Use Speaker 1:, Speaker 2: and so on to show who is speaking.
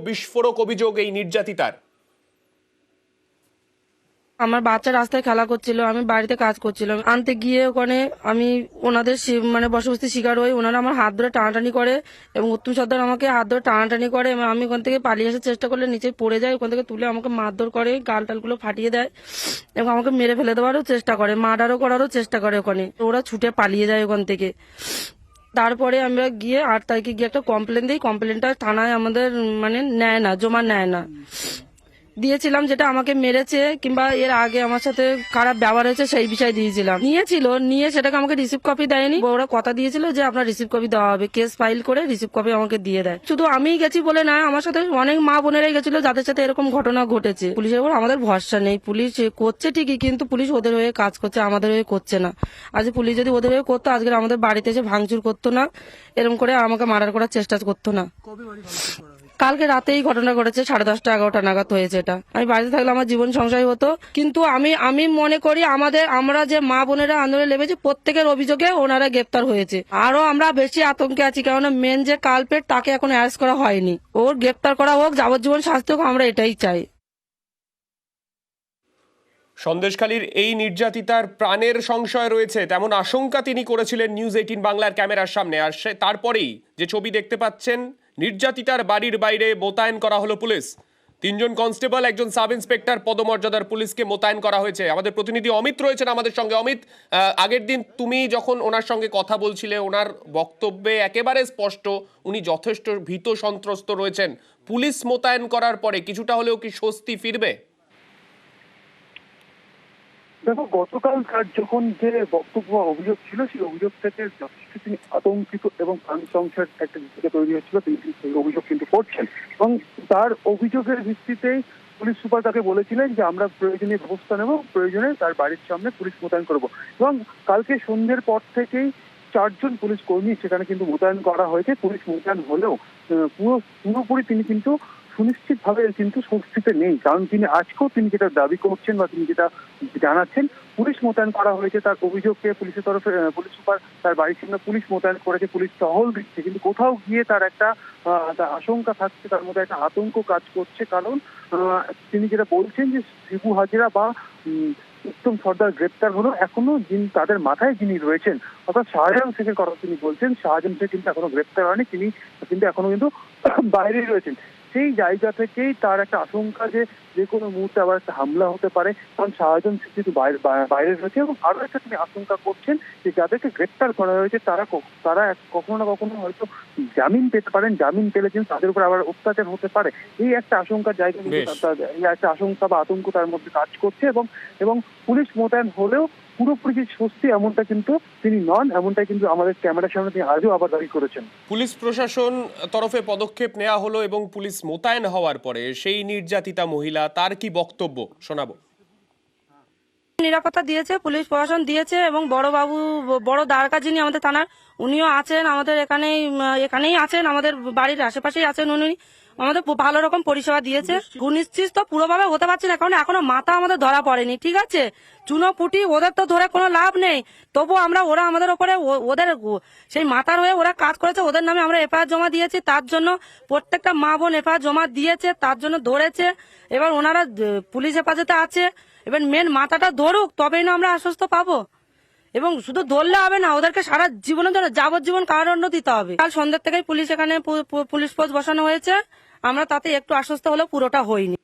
Speaker 1: বিস্ফোরক অভিযোগ এই নির্যাতিতার।
Speaker 2: আমার বাচ্চা রাস্তায় খেলা করছিল, আমি বাড়িতে কাজ করছিলাম, আনতে গিয়ে ওখানে আমি ওনাদের মানে বসবস্তি শিকার হই। ওনারা আমার হাত ধরে টানাটানি করে এবং উত্তম সর্দার আমাকে হাত ধরে টানাটানি করে এবং আমি ওখান থেকে পালিয়ে আসার চেষ্টা করলে নিচে পড়ে যাই। ওখান থেকে তুলে আমাকে মারধর করে, গাল টালগুলো ফাটিয়ে দেয় এবং আমাকে মেরে ফেলে দেওয়ারও চেষ্টা করে, মার্ডারও করারও চেষ্টা করে। ওখানে ওরা ছুটে পালিয়ে যায় ওখান থেকে। তারপরে আমরা গিয়ে 8 তারিখে গিয়ে একটা কমপ্লেন দিই। কমপ্লেনটা থানায় আমাদের মানে নেয় না, জমা নেয় না। দিয়েছিলাম যেটা আমাকে মেরেছে কিংবা এর আগে আমার সাথে খারাপ ব্যবহার হয়েছে সেই বিষয়ে দিয়েছিলাম। নিয়ে সেটাকে আমাকে রিসিভ কপি দেয়নি। ওরা কথা দিয়েছিল যে আপনার রিসিভ কপি দেওয়া হবে, কেস ফাইল করে রিসিভ কপি আমাকে দিয়ে দেয়। শুধু আমিই গেছি বলে না, আমার সাথে অনেক মা বোনেরাই গেছিল যাদের সাথে এরকম ঘটনা ঘটেছে। পুলিশের উপর আমাদের ভরসা নেই। পুলিশ করছে ঠিকই, কিন্তু পুলিশ ওদের হয়ে কাজ করছে, আমাদের হয়ে করছে না। আজ পুলিশ যদি ওদের হয়ে করতো আজকে আমাদের বাড়িতে এসে ভাঙচুর করতো না, এরকম করে আমাকে মার্ডার করার চেষ্টা করতো না। কালকে রাতেই ঘটনা ঘটেছে, 10:30 11টা নাগাদ হয়েছে। এটা আমি বাড়িতে থাকলে আমার জীবন সংশয় হতো, কিন্তু আমি মনে করি আমরা যে মা বোনেরা আন্দোলনে লেগেছি প্রত্যেকের অভিযোগে ওনারা গ্রেপ্তার হয়েছে। আরো আমরা বেশি আতঙ্কে আছি, কারণ মেন যে কালপেট তাকে এখন অ্যারেস্ট করা হয়নি। ওর গ্রেপ্তার করা হোক, যাবজ্জীবন শাস্তি হোক, আমরা এটাই চাই।
Speaker 1: সন্দেশখালীর এই নির্যাতিতার প্রাণের সংশয় রয়েছে তেমন আশঙ্কা তিনি করেছিলেন নিউজ 18 বাংলার ক্যামেরার সামনে। আর তারপরেই যে ছবি দেখতে পাচ্ছেন, নির্যাতিতার বাড়ির বাইরে মোতায়েন করা হলো পুলিশ। 3 জন কনস্টেবল, একজন সাব ইন্সপেক্টর পদমর্যাদার পুলিশকে মোতায়েন করা হয়েছে। আমাদের প্রতিনিধি অমিত রয়েছেন আমাদের সঙ্গে। অমিত, আগের দিন তুমি যখন ওনার সঙ্গে কথা বলছিলে, ওনার বক্তব্যে একেবারে স্পষ্ট উনি যথেষ্ট ভীত সন্ত্রস্ত রয়েছেন। পুলিশ মোতায়েন করার পরে কিছুটা হলেও কি স্বস্তি ফিরবে?
Speaker 3: দেখো, গতকাল তার যখন যে বক্তব্য অভিযোগ ছিল সেই অভিযোগ থেকে যথেষ্ট তিনি আতঙ্কিত এবং প্রাণ সংশয়ের একটা দিকে তৈরি হচ্ছিল। তিনি সেই অভিযোগ কিন্তু করছেন এবং তার অভিযোগের ভিত্তিতেই পুলিশ সুপার তাকে বলেছিলেন যে আমরা প্রয়োজনীয় ব্যবস্থা নেব, প্রয়োজনে তার বাড়ির সামনে পুলিশ মোতায়েন করব। এবং কালকে সন্ধ্যের পর থেকেই 4 জন পুলিশ কর্মী সেখানে কিন্তু মোতায়েন করা হয়েছে। পুলিশ মোতায়েন হলেও পুরোপুরি তিনি কিন্তু সুনিশ্চিত ভাবে কিন্তু স্বস্তিতে নেই, কারণ তিনি আজকেও তিনি যেটা দাবি করছেন বা তিনি যেটা জানাচ্ছেন, পুলিশ মোতায়েন করা হয়েছে। তার অভিযোগকে পুলিশের তরফে পুলিশ সুপার তার বাড়ির সামনে পুলিশ মোতায়েন করেছে, পুলিশ টহল দিচ্ছে, কিন্তু কোথাও গিয়ে তার একটা আশঙ্কা থাকছে, তার মধ্যে একটা আতঙ্ক কাজ করছে। কারণ তিনি যেটা বলছেন যে শিবু হাজরা বা উত্তম সর্দার গ্রেপ্তার হলো, এখনো তাদের মাথায় যিনি রয়েছেন অর্থাৎ শাহজাহান শেখের কথা তিনি বলছেন। শাহজাহান শেখ কিন্তু এখনো গ্রেপ্তার হয়নি, তিনি কিন্তু এখনো কিন্তু বাইরেই রয়েছেন। সেই জায়গা থেকেই তার একটা আশঙ্কা যে কোনো মুহূর্তে আবার একটা হামলা হতে পারে, কারণ শাহজাহান শেখ কিন্তু বাইরে রয়েছে। এবং আরো একটা তিনি আশঙ্কা করছেন যে যাদেরকে গ্রেপ্তার করা হয়েছে তারা কখনো না কখনো হয়তো জামিন পেতে পারেন, জামিন পেলে কিন্তু তাদের উপর আবার অত্যাচার হতে পারে। এই একটা আশঙ্কার জায়গা, এই একটা আশঙ্কা বা আতঙ্ক তার মধ্যে কাজ করছে। এবং পুলিশ মোতায়েন হলেও পুরোপুরি যে স্বস্তি এমনটা কিন্তু তিনি নন, এমনটাই কিন্তু আমাদের ক্যামেরার সামনে তিনি আজও আবার দাবি করেছেন।
Speaker 1: পুলিশ প্রশাসন তরফে পদক্ষেপ নেওয়া হলো এবং পুলিশ মোতায়েন হওয়ার পরে সেই নির্যাতিতা মহিলা তার কি বক্তব্য শোনাবো।
Speaker 2: নিরাপত্তা দিয়েছে, পুলিশ প্রশাসন দিয়েছে এবং বড় দ্বারকা যিনি আমাদের থানার, উনিও আছেন আমাদের এখানেই আছেন, আমাদের বাড়ির আশেপাশেই আছেন। উনি আমাদের ভালো রকম পরিষেবা দিয়েছে। সুনিশ্চিত তো পুরোভাবে হতে পারছি না, কারণ এখনো মাথা আমাদের ধরা পড়েনি। ঠিক আছে, চুনো পুটি ওদের তো ধরে কোনো লাভ নেই, তবু ওরা আমাদের ওপরে ওদের সেই মাথার হয়ে ওরা কাজ করেছে, ওদের নামে আমরা এফআইআর জমা দিয়েছি। তার জন্য প্রত্যেকটা মা বোন এফআইআর জমা দিয়েছে, তার জন্য ধরেছে। এবার ওনারা পুলিশ হেফাজতে আছে, এবার মেন মাথাটা ধরুক, তবেই না আমরা আশ্বস্ত পাবো। এবং শুধু ধরলে হবে না, ওদেরকে সারা জীবনের জন্য যাবজ্জীবন কারাদণ্ড দিতে হবে। কাল সন্ধ্যের থেকেই পুলিশ এখানে পুলিশ পোস্ট বসানো হয়েছে, আমরা তাতে একটু আশ্বস্ত হলেও পুরোটা হয়নি।